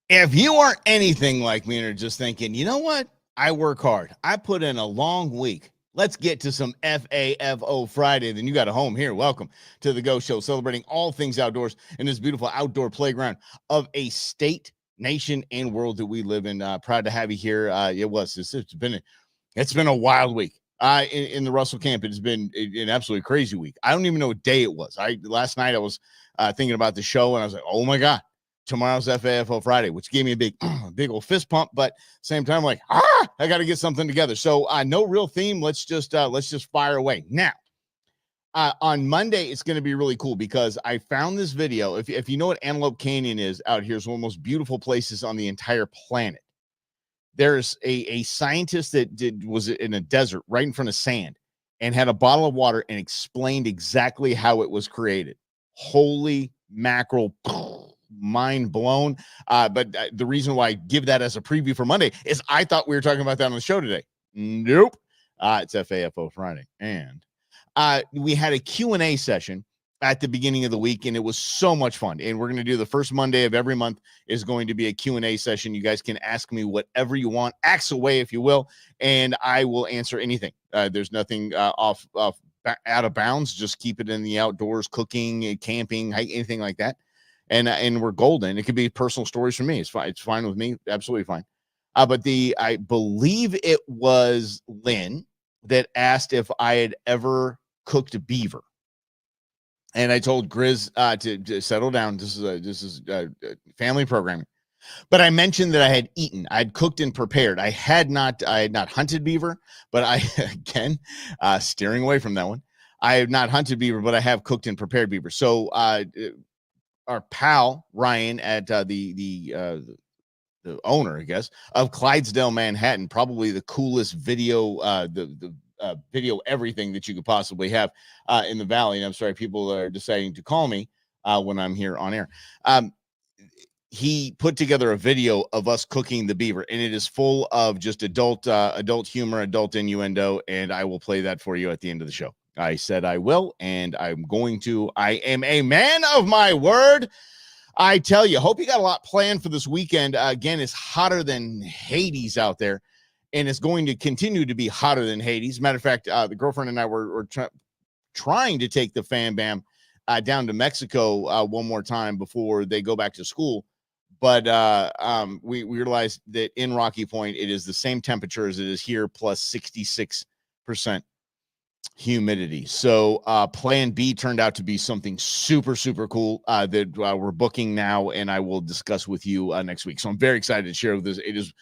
If you are anything like me and are just thinking, you know what? I work hard. I put in a long week. Let's get to some FAFO Friday. Then you got a home here. Welcome to the Go Show, celebrating all things outdoors in this beautiful outdoor playground of a state, nation, and world that we live in. Proud to have you here. It's been a wild week. In the Russell camp, it's been an absolutely crazy week. I don't even know what day it was. Last night I was thinking about the show and I was like, oh my God, tomorrow's FAFO Friday, which gave me a big old fist pump. But same time, like, I got to get something together. So no real theme. Let's just fire away now. On Monday, it's going to be really cool because I found this video. If you know what Antelope Canyon is out here, it's one of the most beautiful places on the entire planet. There's a scientist that was in a desert right in front of sand and had a bottle of water and explained exactly how it was created. Holy mackerel, mind blown. But the reason why I give that as a preview for Monday is I thought we were talking about that on the show today. Nope. It's FAFO Friday. And we had a Q&A session at the beginning of the week, and it was so much fun. And we're going to do the first Monday of every month is going to be a Q&A session. You guys can ask me whatever you want, ask away if you will, and I will answer anything. There's nothing out of bounds. Just keep it in the outdoors, cooking, camping, anything like that. And we're golden. It could be personal stories from me. It's fine. It's fine with me. Absolutely fine. But I believe it was Lynn that asked if I had ever cooked beaver. And I told Grizz to settle down. This is family programming. But I mentioned that I had eaten. I'd cooked and prepared. I had not hunted beaver, but I again steering away from that one. I have not hunted beaver, but I have cooked and prepared beaver. So our pal Ryan at the owner, I guess, of Clydesdale, Manhattan, probably the coolest video, video everything that you could possibly have in the valley. And I'm sorry, people are deciding to call me when I'm here on air. He put together a video of us cooking the beaver, and it is full of just adult humor, adult innuendo, and I will play that for you at the end of the show. I said I will, and I'm going to. I am a man of my word. I tell you, hope you got a lot planned for this weekend. Again, it's hotter than Hades out there, and it's going to continue to be hotter than Hades. Matter of fact, the girlfriend and I were trying to take the Fam Bam down to Mexico one more time before they go back to school. But we realized that in Rocky Point, it is the same temperature as it is here, plus 66% humidity. So plan B turned out to be something super, super cool that we're booking now, and I will discuss with you next week. So I'm very excited to share this. It is,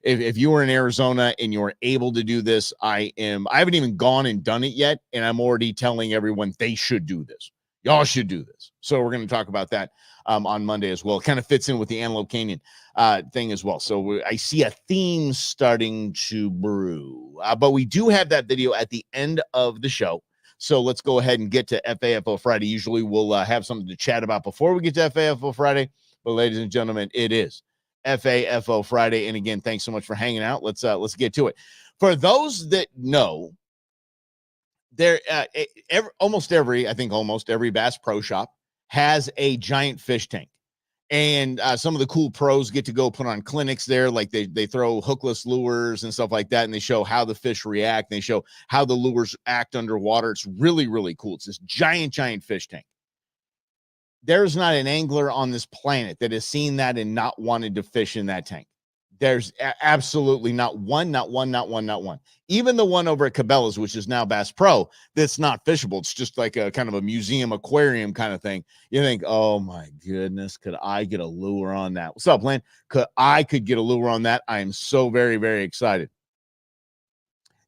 if you are in Arizona and you're able to do this, I haven't even gone and done it yet, and I'm already telling everyone they should do this. Y'all should do this. So we're going to talk about that on Monday as well. It kind of fits in with the Antelope Canyon thing as well. So I see a theme starting to brew. But we do have that video at the end of the show. So let's go ahead and get to FAFO Friday. Usually we'll have something to chat about before we get to FAFO Friday. But ladies and gentlemen, it is FAFO Friday. And again, thanks so much for hanging out. Let's get to it. For those that know, there almost every Bass Pro Shop has a giant fish tank, and some of the cool pros get to go put on clinics there, like they throw hookless lures and stuff like that, and they show how the fish react, and they show how the lures act underwater. It's really, really cool. It's this giant fish tank. There's not an angler on this planet that has seen that and not wanted to fish in that tank. There's absolutely not one. Even the one over at Cabela's, which is now Bass Pro, that's not fishable. It's just like a kind of a museum aquarium kind of thing. You think, oh my goodness, could I get a lure on that? What's up, Lynn? Could get a lure on that? I am so very, very excited.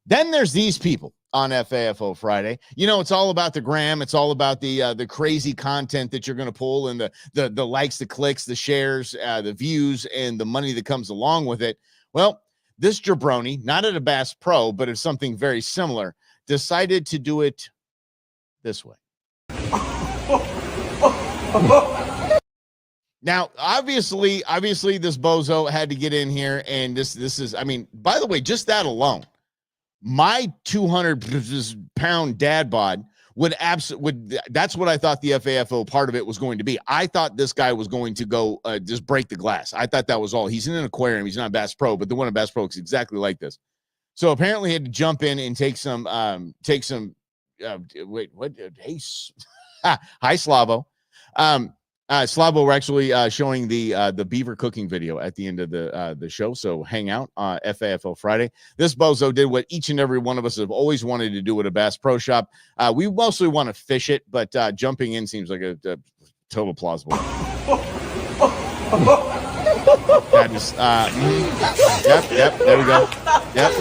Then there's these people on FAFO Friday. You know, it's all about the gram. It's all about the crazy content that you're going to pull, and the likes, the clicks, the shares, the views, and the money that comes along with it. Well, this jabroni, not at a Bass Pro, but it's something very similar, decided to do it this way. Now, obviously, this bozo had to get in here, and this is, I mean, by the way, just that alone, my 200-pound dad bod that's what I thought the FAFO part of it was going to be. I thought this guy was going to go just break the glass. I thought that was all. He's in an aquarium. He's not Bass Pro, but the one at Bass Pro is exactly like this. So apparently he had to jump in and take some wait, what? Hey, hi, Slavo. Slavo, we're actually showing the beaver cooking video at the end of the show. So hang out FAFO Friday. This bozo did what each and every one of us have always wanted to do at a Bass Pro Shop. We mostly want to fish it, but jumping in seems like a total plausible. Yep, there we go. Yep,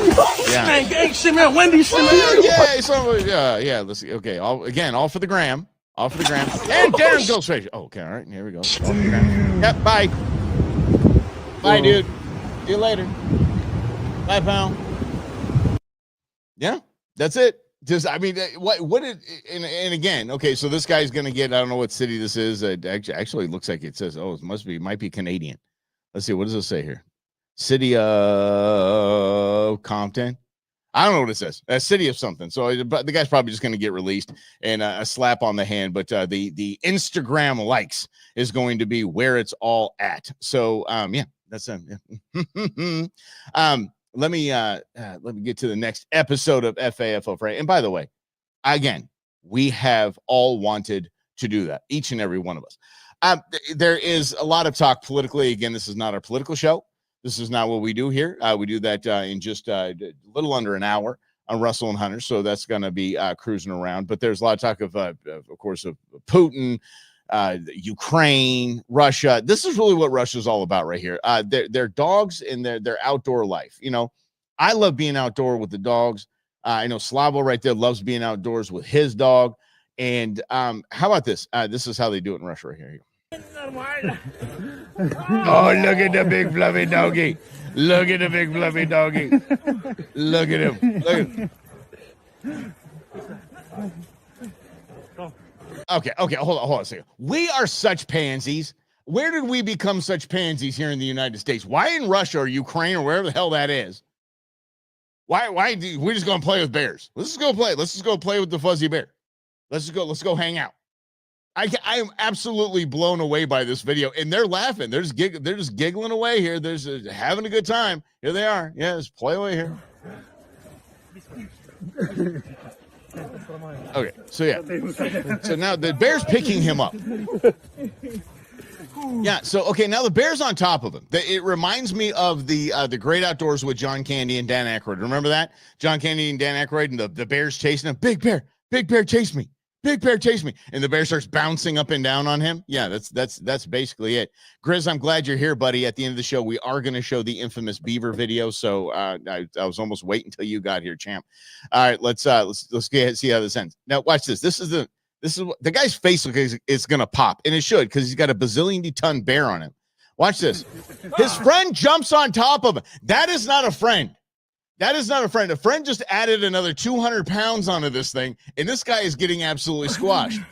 yeah. Gang, shimmy, Wendy, shimmy. Yeah. Let's see. Okay, all for the gram. All for the gram. And Darren goes fish. Oh, okay, all right. Here we go. Yep, bye. Bye, dude. See you later. Bye, pal. Yeah, that's it. Just, I mean, what did, and again, okay, so this guy's going to get, I don't know what city this is. It actually looks like it says, might be Canadian. Let's see. What does it say here? City of Compton. I don't know what it says. A city of something. So the guy's probably just going to get released and a slap on the hand. But the Instagram likes is going to be where it's all at. So yeah, that's yeah. Let me get to the next episode of FAFO Friday. And by the way, again, we have all wanted to do that, each and every one of us. There is a lot of talk politically. Again, this is not our political show. This is not what we do here. We do that in just a little under an hour on Russell and Hunter. So that's going to be cruising around. But there's a lot of talk of course, of Putin, Ukraine, Russia. This is really what Russia's all about right here. Their dogs and their outdoor life. You know, I love being outdoor with the dogs. I know Slavo right there loves being outdoors with his dog. And how about this? This is how they do it in Russia right here. Oh, look at the big fluffy doggy. Look at the big fluffy doggy. Look at him. Look at him. Okay, hold on a second. We are such pansies. Where did we become such pansies here in the United States? Why in Russia or Ukraine or wherever the hell that is? Why do we just go and play with bears? Let's just go play. Let's just go play with the fuzzy bear. Let's go hang out. I am absolutely blown away by this video, and they're laughing. They're just giggling away here. They're just having a good time. Here they are. Yeah, just play away here. Okay, so yeah. So now the bear's picking him up. Yeah, so okay, now the bear's on top of him. It reminds me of the Great Outdoors with John Candy and Dan Aykroyd. Remember that? John Candy and Dan Aykroyd, and the bear's chasing him. Big bear, chase me. Big bear, chase me. And the bear starts bouncing up and down on him. Yeah, that's basically it. Grizz, I'm glad you're here, buddy. At the end of the show, we are going to show the infamous beaver video. So I was almost waiting until you got here, champ. All right, let's see how this ends. Now, watch this. This is the guy's face is going to pop, and it should, because he's got a bazillion-ton bear on him. Watch this. His friend jumps on top of him. That is not a friend. That is not a friend. A friend just added another 200 pounds onto this thing, and this guy is getting absolutely squashed.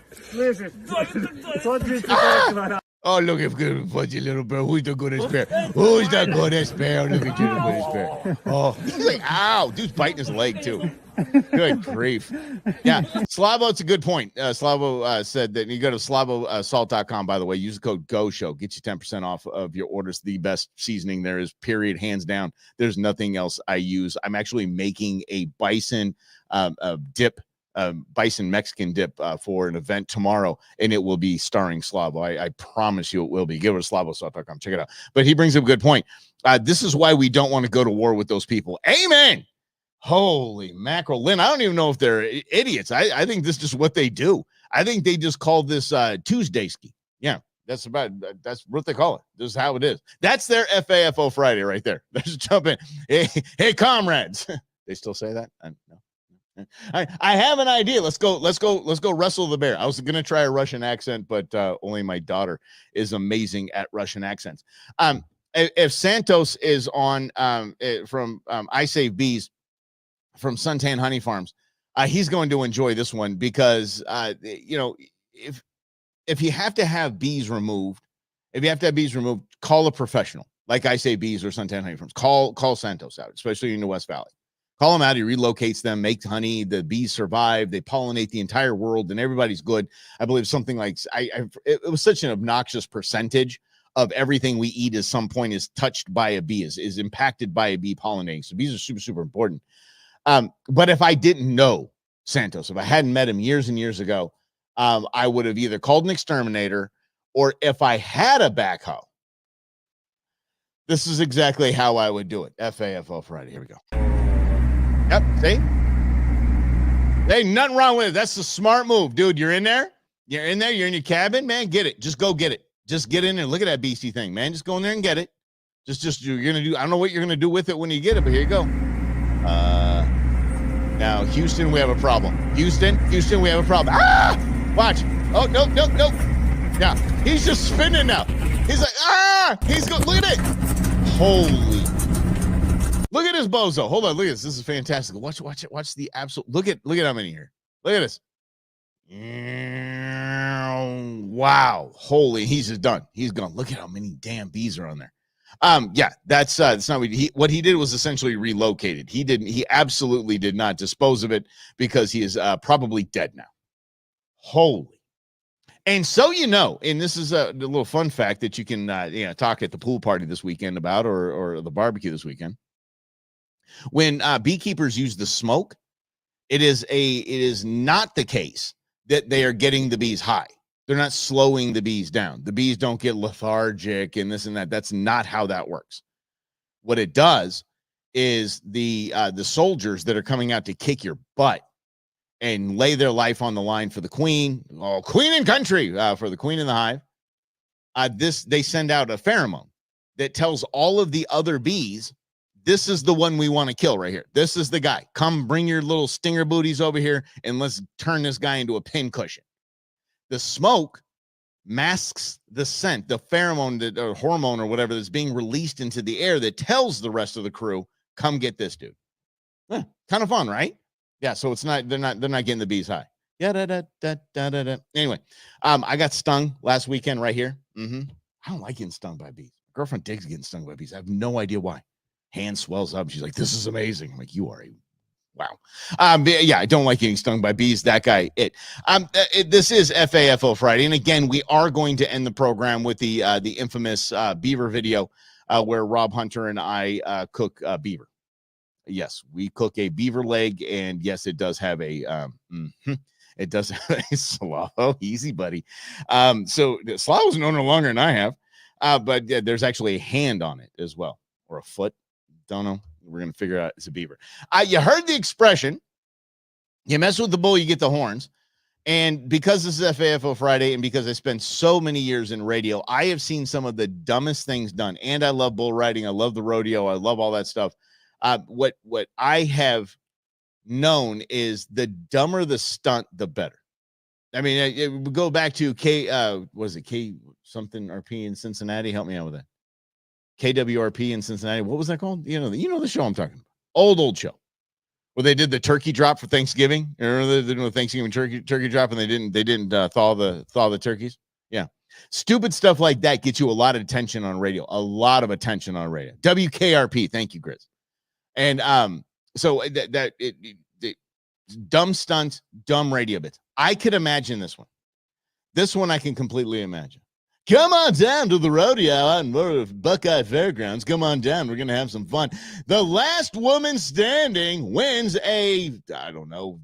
Oh, look at good fudgy little bear. Who's the goodest bear? Who's the goodest bear? Look at you, the goodest bear. Oh, he's like, ow. Dude's biting his leg, too. Good grief. Yeah, Slavo, it's a good point. Slavo said that you go to slavosalt.com, by the way, use the code GOSHOW, get you 10% off of your orders. The best seasoning there is, period, hands down. There's nothing else I use. I'm actually making a bison dip, bison Mexican dip for an event tomorrow, and it will be starring Slavo. I promise you it will be. Give it to slavosalt.com. Check it out. But he brings up a good point. This is why we don't want to go to war with those people. Amen. Holy mackerel, Lynn, I don't even know if they're idiots. I think this is just what they do. I think they just call this Tuesday ski. Yeah, that's what they call it. This is how it is. That's their FAFO Friday right there. Let's jump in. Hey, comrades. They still say that? No. I have an idea. Let's go wrestle the bear. I was going to try a Russian accent, but only my daughter is amazing at Russian accents. If Santos is on from I Save Bees, from Suntan Honey Farms, he's going to enjoy this one because, if you have to have bees removed, call a professional, like I Say Bees or Suntan Honey Farms. Call Santos out, especially in the West Valley. Call them out. He relocates them, makes honey. The bees survive. They pollinate the entire world, and everybody's good. I believe something like it was such an obnoxious percentage of everything we eat at some point is touched by a bee, is impacted by a bee pollinating. So bees are super, super important. But if I didn't know Santos, if I hadn't met him years and years ago, I would have either called an exterminator, or if I had a backhoe, this is exactly how I would do it. FAFO Friday. Here we go. Yep. See? There ain't nothing wrong with it. That's the smart move, dude. You're in there. You're in there. You're in your cabin, man. Get it. Just go get it. Just get in there. Look at that beastie thing, man. Just go in there and get it. Just you're gonna do. I don't know what you're gonna do with it when you get it, but here you go. Now Houston, we have a problem. Houston, we have a problem. Ah! Watch. Oh no. Yeah, he's just spinning now. He's like, ah! He's going. Look at it. Holy. Look at this bozo. Hold on. Look at this. This is fantastic. Watch it. Watch the absolute. Look at how many here. Look at this. Wow. Holy. He's just done. He's gone. Look at how many damn bees are on there. Yeah, that's not what he did was essentially relocated. He absolutely did not dispose of it because he is probably dead now. Holy. And so, and this is a little fun fact that you can talk at the pool party this weekend about, or the barbecue this weekend. When beekeepers use the smoke, it is not the case that they are getting the bees high. They're not slowing the bees down. The bees don't get lethargic and this and that. That's not how that works. What it does is the soldiers that are coming out to kick your butt and lay their life on the line for the queen, queen and country, for the queen in the hive. They send out a pheromone that tells all of the other bees, this is the one we want to kill right here. This is the guy. Come bring your little stinger booties over here and let's turn this guy into a pincushion. The smoke masks the scent, the pheromone or hormone or whatever that's being released into the air that tells the rest of the crew, come get this dude. Kind of fun, right? Yeah, so they're not getting the bees high. Anyway, I got stung last weekend right here. I don't like getting stung by bees. My girlfriend digs getting stung by bees. I have no idea why. Hand swells up. She's like, this is amazing. I'm like, you are a wow. Yeah, I don't like getting stung by bees. That guy, this is FAFO Friday. And again, we are going to end the program with the infamous beaver video where Rob Hunter and I cook beaver. Yes, we cook a beaver leg, and yes, it does have a it does have a slaw. Oh, easy, buddy. So the slaw was known no longer than I have, but there's actually a hand on it as well, or a foot. Don't know. We're gonna figure out it's a beaver. You heard the expression. You mess with the bull, you get the horns. And because this is FAFO Friday, and because I spent so many years in radio, I have seen some of the dumbest things done. And I love bull riding. I love the rodeo. I love all that stuff. What I have known is the dumber the stunt, the better. I mean, it would go back to K something RP in Cincinnati. Help me out with that. KWRP in Cincinnati. What was that called? You know the show I'm talking about. Old show where they did the turkey drop for Thanksgiving. Remember they did the Thanksgiving turkey drop, and they didn't thaw the turkeys. Yeah, stupid stuff like that gets you a lot of attention on radio. A lot of attention on radio. WKRP. Thank you, Grizz. And so dumb stunts, dumb radio bits. I could imagine this one. This one I can completely imagine. Come on down to the rodeo out in Buckeye Fairgrounds. Come on down. We're going to have some fun. The last woman standing wins a, I don't know,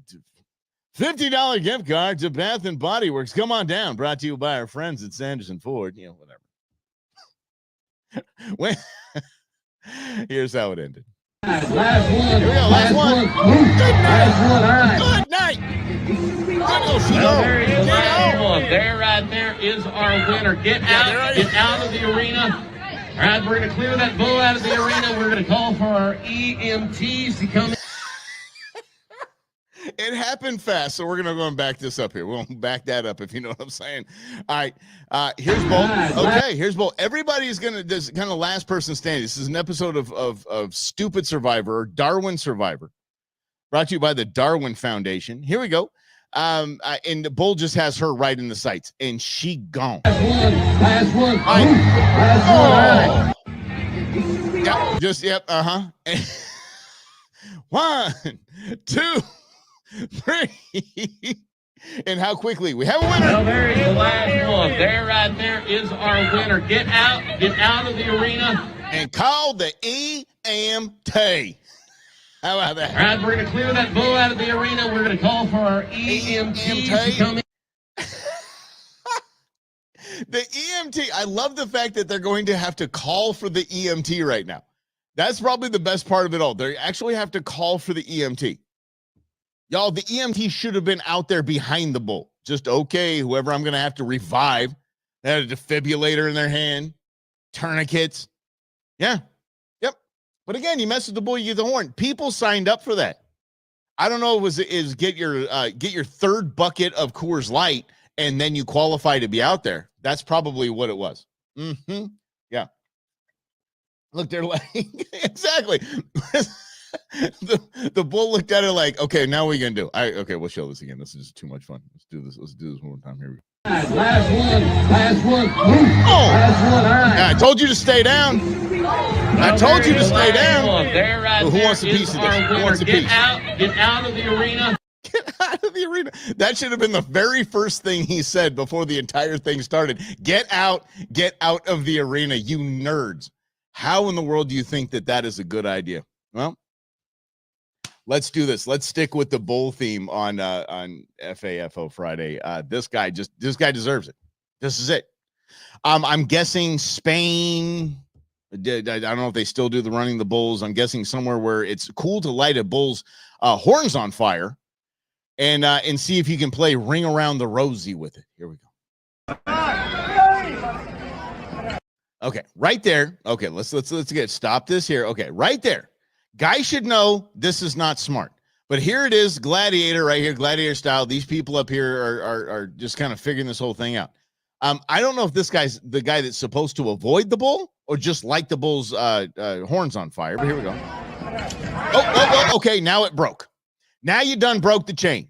$50 gift card to Bath and Body Works. Come on down. Brought to you by our friends at Sanderson Ford. Whatever. Here's how it ended. Last one. Here we go. Last one. Good night. There right there is our winner. Get out of the arena. All right, we're going to clear that bull out of the arena. We're going to call for our EMTs to come in. It happened fast, so we're going to go and back this up here. We'll back that up, if you know what I'm saying. All right, here's Bull. Okay, here's Bull. Everybody is going to, this kind of last person standing. This is an episode of Stupid Survivor, or Darwin Survivor, brought to you by the Darwin Foundation. Here we go. And the Bull just has her right in the sights, and she gone. Last one. Yep, just, yep, 1, 2, 3. And how quickly we have a winner. Well, there is the last one. There, right there is our winner. Get out of the arena. And call the EMT. How about that? All right, we're going to clear that bull out of the arena. We're going to call for our EMTs to come in. The EMT, I love the fact that they're going to have to call for the EMT right now. That's probably the best part of it all. They actually have to call for the EMT. Y'all, the EMT should have been out there behind the bull. Just, okay, whoever I'm going to have to revive. They had a defibrillator in their hand, tourniquets. Yeah. Yep. But again, you mess with the bull, you get the horn. People signed up for that. I don't know, is get your third bucket of Coors Light and then you qualify to be out there. That's probably what it was. Mm-hmm. Yeah. Look, they're like, exactly. the bull looked at it like, okay, now what are you going to do? Okay, we'll show this again. This is too much fun. Let's do this. Let's do this one more time. Here we go. Last one. Oh, Last one. All right. I told you to stay down. I told you to stay down. There, right Who there wants a piece of this? Who wants a Get piece? out of the arena. Get out of the arena. That should have been the very first thing he said before the entire thing started. Get out of the arena, you nerds. How in the world do you think that is a good idea? Well, let's do this. Let's stick with the bull theme on FAFO Friday. This guy deserves it. This is it. I'm guessing Spain. I don't know if they still do the running the bulls. I'm guessing somewhere where it's cool to light a bull's horns on fire and see if you can play Ring Around the Rosie with it. Here we go. Okay, right there. Okay, let's stop this here. Okay, right there. Guy should know this is not smart. But here it is, Gladiator right here, Gladiator style. These people up here are just kind of figuring this whole thing out. I don't know if this guy's the guy that's supposed to avoid the bull or just light the bull's horns on fire. But here we go. Oh, okay, now it broke. Now you done broke the chain.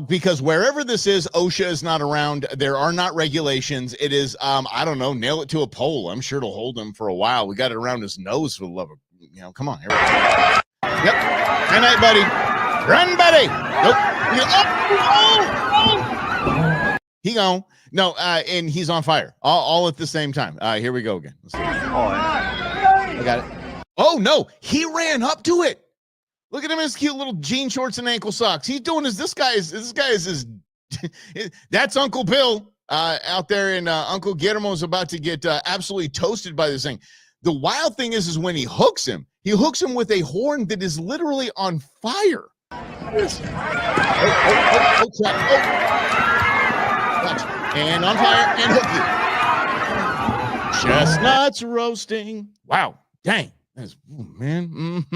Because wherever this is, OSHA is not around. There are not regulations. It is, I don't know, nail it to a pole. I'm sure it'll hold him for a while. We got it around his nose for the love of, come on. Here we go. Yep. Good night, buddy. Run, buddy. Nope. Oh. He gone. No, and he's on fire. All at the same time. Here we go again. Let's see. I got it. Oh, no. He ran up to it. Look at him in his cute little jean shorts and ankle socks. He's doing this guy is his that's Uncle Bill out there, and Uncle Guillermo's about to get absolutely toasted by this thing. The wild thing is when he hooks him with a horn that is literally on fire. Oh, watch. And on fire and hook you. Chestnuts roasting. Wow. Dang. That's, man.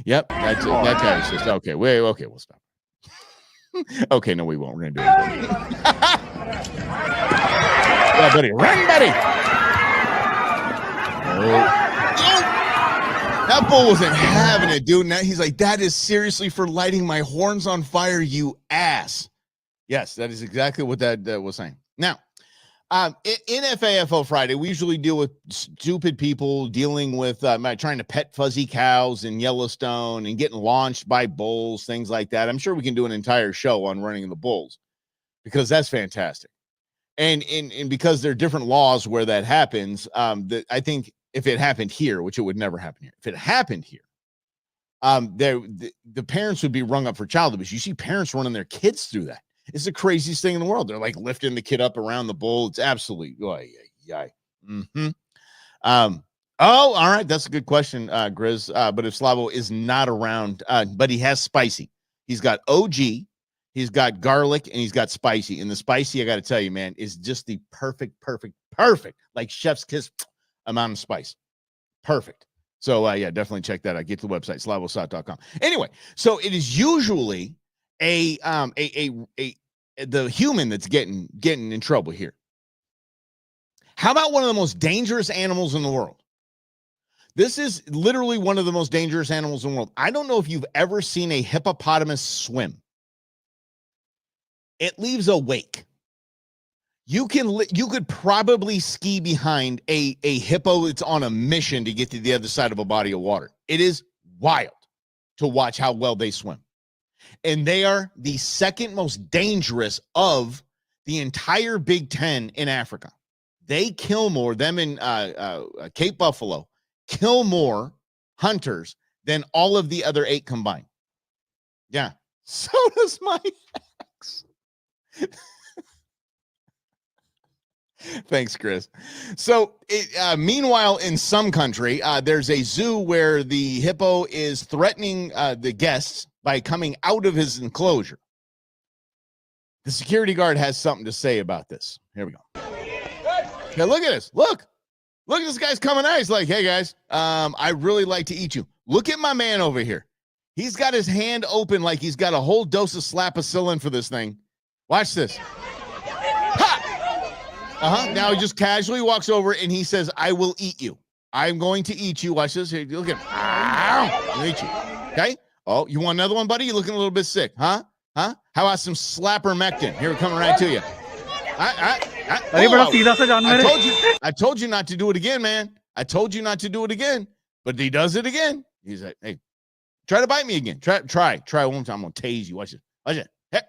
Yep. That's it. That guy is just okay. Okay, we'll stop. Okay, no, we won't. We're gonna do it. Yeah, buddy. Run, buddy. That bull wasn't having it, dude. Now he's like, that is seriously for lighting my horns on fire, you ass. Yes, that is exactly what that was saying. Now, in FAFO Friday, we usually deal with stupid people dealing with trying to pet fuzzy cows in Yellowstone and getting launched by bulls, things like that. I'm sure we can do an entire show on running the bulls because that's fantastic. And because there are different laws where that happens, I think if it happened here, which it would never happen here, if it happened here, the parents would be rung up for child abuse. You see parents running their kids through that. It's the craziest thing in the world. They're like lifting the kid up around the bull. It's absolutely, Mm-hmm. All right. That's a good question, Grizz. But if Slavo is not around, but he has spicy. He's got OG, he's got garlic, and he's got spicy. And the spicy, I got to tell you, man, is just the perfect, like chef's kiss amount of spice. Perfect. So, yeah, definitely check that out. Get to the website, slavosat.com. Anyway, so it is usually the human that's getting in trouble here. How about one of the most dangerous animals in the world? This is literally one of the most dangerous animals in the world. I don't know if you've ever seen a hippopotamus swim. It leaves a wake. You could probably ski behind a hippo that's on a mission to get to the other side of a body of water. It is wild to watch how well they swim. And they are the second most dangerous of the entire Big Ten in Africa. They kill more, them in Cape Buffalo, kill more hunters than all of the other 8 combined. Yeah. So does my ex. Thanks, Chris. So, meanwhile, in some country, there's a zoo where the hippo is threatening the guests by coming out of his enclosure. The security guard has something to say about this. Here we go. Now, look at this. Look at this guy's coming out. He's like, hey, guys, I'd really like to eat you. Look at my man over here. He's got his hand open like he's got a whole dose of slapacillin for this thing. Watch this. Now he just casually walks over and he says, I will eat you. I'm going to eat you. Watch this. Here, look at him. I'll eat you. Okay? Oh, you want another one, buddy? You're looking a little bit sick. Huh? How about some slappermectin? Here, coming right to you. I told you not to do it again, man. I told you not to do it again. But he does it again. He's like, hey, try to bite me again. Try one more time. I'm going to tase you. Watch it. Heck,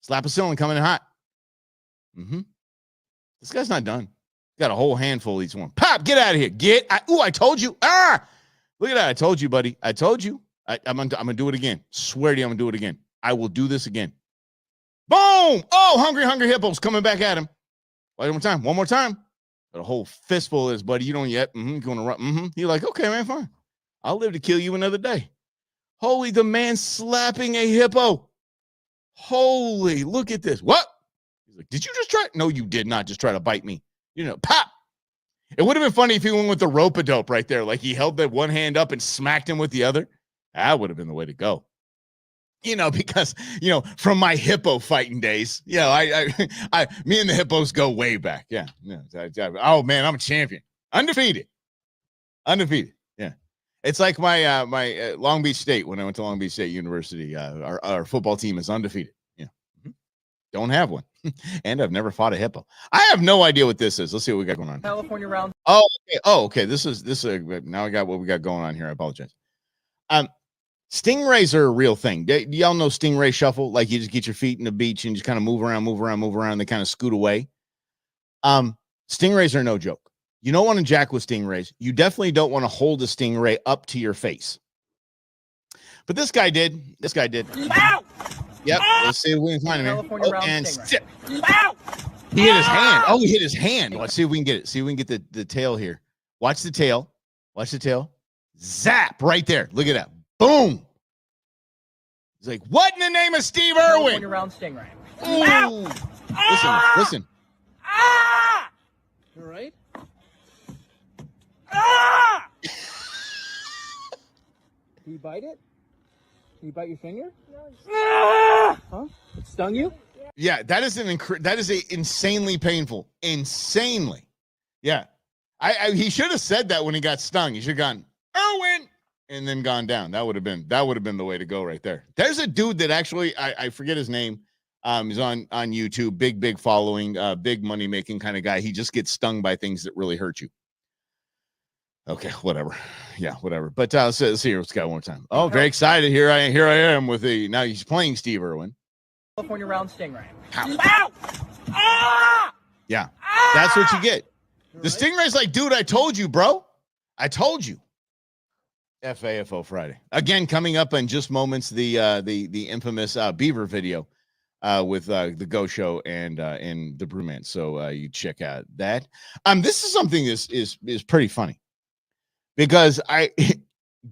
slapacillin coming in hot. This guy's not done. Got a whole handful of each one. Pop, get out of here. I told you. Look at that. I told you, buddy. I told you. I'm going to do it again. Swear to you, I'm going to do it again. I will do this again. Boom. Oh, hungry hippos coming back at him. One more time. Got a whole fistful of this, buddy. You don't yet. Going to run. You're like, okay, man, fine. I'll live to kill you another day. Holy, the man slapping a hippo. Holy, look at this. What? He's like, did you just try? No, you did not just try to bite me. Pop. It would have been funny if he went with the rope-a-dope right there. Like he held that one hand up and smacked him with the other. That would have been the way to go. Because, from my hippo fighting days, me and the hippos go way back. Yeah. Oh, man, I'm a champion. Undefeated. Yeah. It's like my Long Beach State, when I went to Long Beach State University, our football team is undefeated. Yeah. Don't have one. And I've never fought a hippo. I have no idea what this is. Let's see what we got going on. California round. Oh, okay. Okay. This is now I got what we got going on here. I apologize. Stingrays are a real thing. Do y'all know stingray shuffle? Like you just get your feet in the beach and just kind of move around. They kind of scoot away. Stingrays are no joke. You don't want to jack with stingrays. You definitely don't want to hold a stingray up to your face. But this guy did. Ow! Yep. Let's see if we can find him here. And he hit his hand. Oh, he hit his hand. Let's see if we can get it. See if we can get the tail here. Watch the tail. Zap right there. Look at that. Boom. He's like, what in the name of Steve Irwin? Round stingray. Listen. You all right? Can you bite it? Can you bite your finger? No. Huh? It stung you? Yeah, that is insanely painful. Insanely. Yeah. He should have said that when he got stung. He should have gone, Irwin, and then gone down. That would have been the way to go right there. There's a dude that actually, I forget his name. He's on YouTube, big following, big money making kind of guy. He just gets stung by things that really hurt you. Okay, whatever. Yeah, whatever. But let's hear what's got one more time. Oh, very excited. Here I am with now he's playing Steve Irwin. California round stingray. Yeah, that's what you get. The stingray's like, dude, I told you, bro. I told you. FAFO Friday. Again, coming up in just moments, the infamous Beaver video with the Go Show and the Brewman. So you check out that. This is something is pretty funny because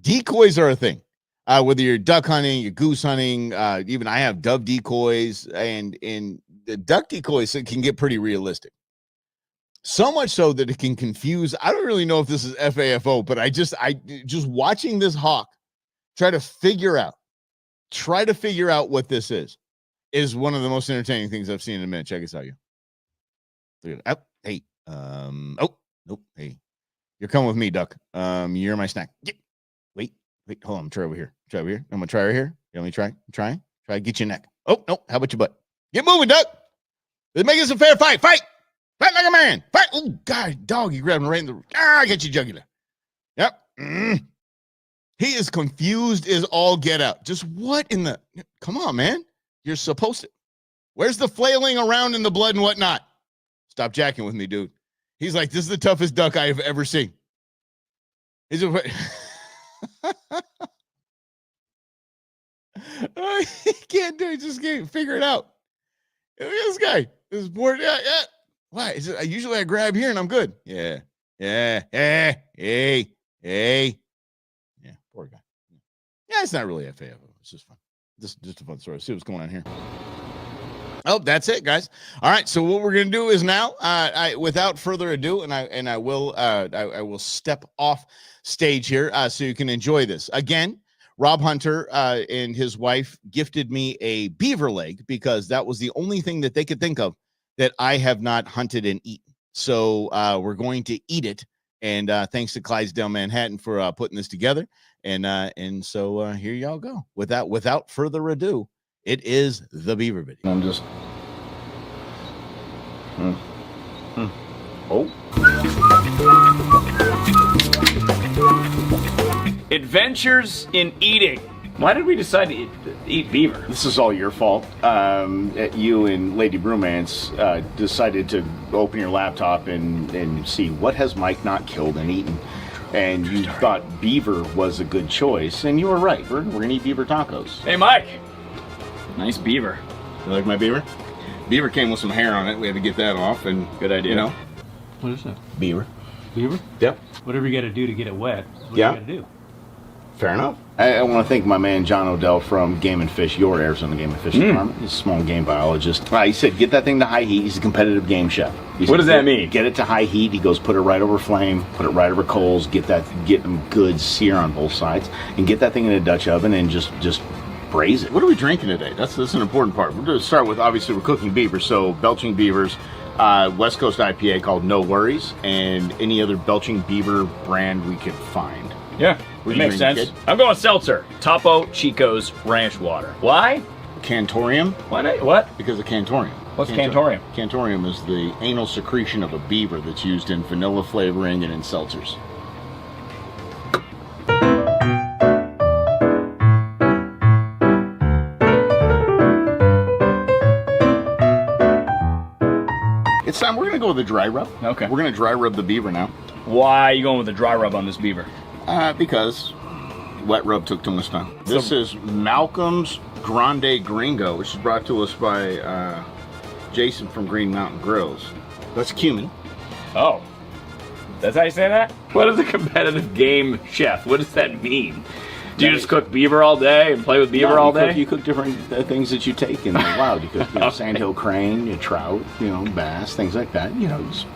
decoys are a thing. Whether you're duck hunting, you're goose hunting, even I have dove decoys, and the duck decoys can get pretty realistic. So much so that it can confuse. I don't really know if this is FAFO, but I just watching this hawk try to figure out what this is one of the most entertaining things I've seen in a minute. Check this out, you. Look at it. Oh, hey, nope. Hey, you're coming with me, duck. You're my snack. Wait, hold on. Try over here. I'm gonna try right here. You want me to try? Try to get your neck. Oh, no. How about your butt? Get moving, duck. Let's make this a fair fight. Fight like a man. Fight. Oh, God, dog. You grabbed him right in the. I get you jugular. Yep. He is confused as all get out. Just what in the, come on, man. You're supposed to. Where's the flailing around in the blood and whatnot? Stop jacking with me, dude. He's like, this is the toughest duck I have ever seen. Is it? He can't do it. Just can't figure it out. Look at this guy. This board. Yeah. Why? Is it, usually I grab here and I'm good. Yeah. Hey. Yeah, poor guy. Yeah, it's not really FAFO. It's just fun. Just a fun story. See what's going on here. Oh, that's it, guys. All right. So what we're gonna do is now, without further ado, and I will step off stage here so you can enjoy this. Again, Rob Hunter and his wife gifted me a beaver leg because that was the only thing that they could think of that I have not hunted and eaten. So we're going to eat it. And thanks to Clydesdale Manhattan for putting this together. And so here y'all go. Without further ado, it is the beaver video. I'm just. Oh. Adventures in eating. Why did we decide to eat beaver? This is all your fault. You and Lady Bromance decided to open your laptop and see what has Mike not killed and eaten. And you thought beaver was a good choice. And you were right. We're going to eat beaver tacos. Hey, Mike. Nice beaver. You like my beaver? Beaver came with some hair on it. We had to get that off. And good idea. You know, What is that? beaver. Beaver? Yep. Whatever you got to do to get it wet. What Yeah. you got to do? Fair enough. I want to thank my man John Odell from Game and Fish, your Arizona Game and Fish Department. He's a small game biologist. He said, get that thing to high heat. He's a competitive game chef. What does that mean? Get it to high heat. He goes, put it right over flame, put it right over coals, get them good sear on both sides, and get that thing in a Dutch oven and just braise it. What are we drinking today? That's an important part. We're going to start with, obviously, we're cooking beaver, so belching beavers, West Coast IPA called No Worries, and any other belching beaver brand we could find. Yeah, it makes sense. I'm going seltzer. Topo Chico's Ranch Water. Why? Cantorium. Why not? What? Because of Cantorium. What's Cantorium? Cantorium is the anal secretion of a beaver that's used in vanilla flavoring and in seltzers. It's time. We're going to go with a dry rub. Okay. We're going to dry rub the beaver now. Why are you going with a dry rub on this beaver? Because wet rub took too much time. This is Malcolm's Grande Gringo, which is brought to us by Jason from Green Mountain Grills. That's cumin. Oh. That's how you say that? What is a competitive game chef? What does that mean? Do you just cook beaver all day and play with beaver all day? You cook different things that you take in the wild. You cook sandhill crane, trout, bass, things like that.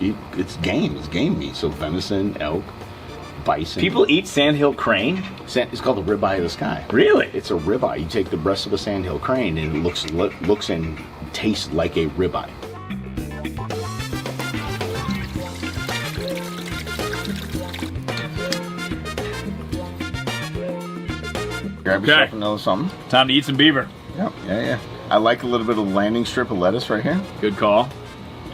It's game. It's game meat. So venison, elk, bison. People eat sandhill crane? It's called the ribeye of the sky. Really? It's a ribeye. You take the breast of a sandhill crane and it looks and tastes like a ribeye. Grab yourself another something. Time to eat some beaver. Yep. Yeah. I like a little bit of landing strip of lettuce right here. Good call.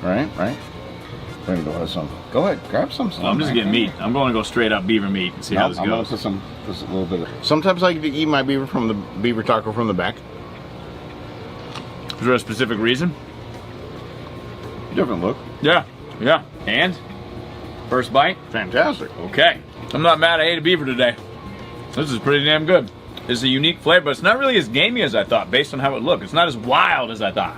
Right. We're gonna go have some. Go ahead, grab some. I'm just getting meat. I'm going to go straight up beaver meat and see how this goes. I'm gonna put a little bit of. Sometimes I like to eat my beaver from the beaver taco from the back. Is there a specific reason? Different look. Yeah. And? First bite? Fantastic. Okay. I'm not mad I ate a beaver today. This is pretty damn good. It's a unique flavor, but it's not really as gamey as I thought based on how it looked. It's not as wild as I thought.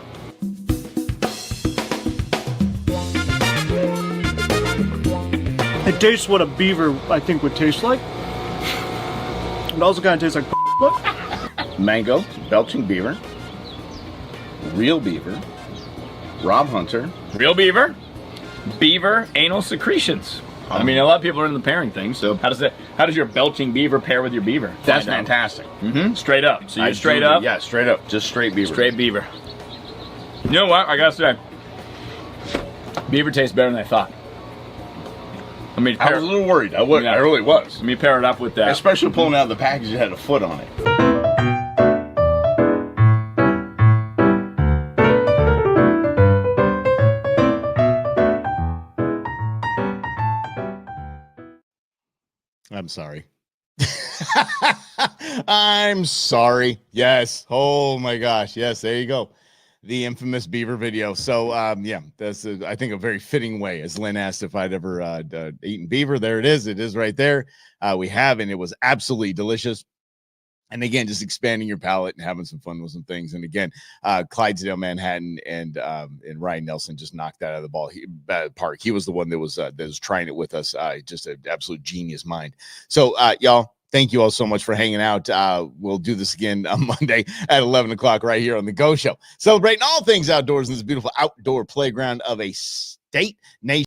It tastes what a beaver, I think, would taste like. It also kind of tastes like Mango, belching beaver, real beaver, Rob Hunter. Real beaver, beaver anal secretions. I mean, a lot of people are in the pairing thing. So how does your belching beaver pair with your beaver? That's fantastic. Straight up. So you're straight up? Yeah, straight up. Just straight beaver. Straight beaver. You know what? I gotta say, beaver tastes better than I thought. I mean, I was a little worried. I really was. Let me pair it up with that. Especially pulling out of the package, it had a foot on it. I'm sorry. I'm sorry. Yes. Oh my gosh. Yes. There you go. The infamous beaver video. So, yeah, that's, I think, a very fitting way. As Lynn asked if I'd ever eaten beaver, there it is. It is right there. We have, and it was absolutely delicious. And again, just expanding your palate and having some fun with some things. And again, Clydesdale, Manhattan, and Ryan Nelson just knocked that out of the park. He was the one that was trying it with us. Just an absolute genius mind. So, y'all. Thank you all so much for hanging out. We'll do this again on Monday at 11 o'clock right here on The Go Show. Celebrating all things outdoors in this beautiful outdoor playground of a state, nation.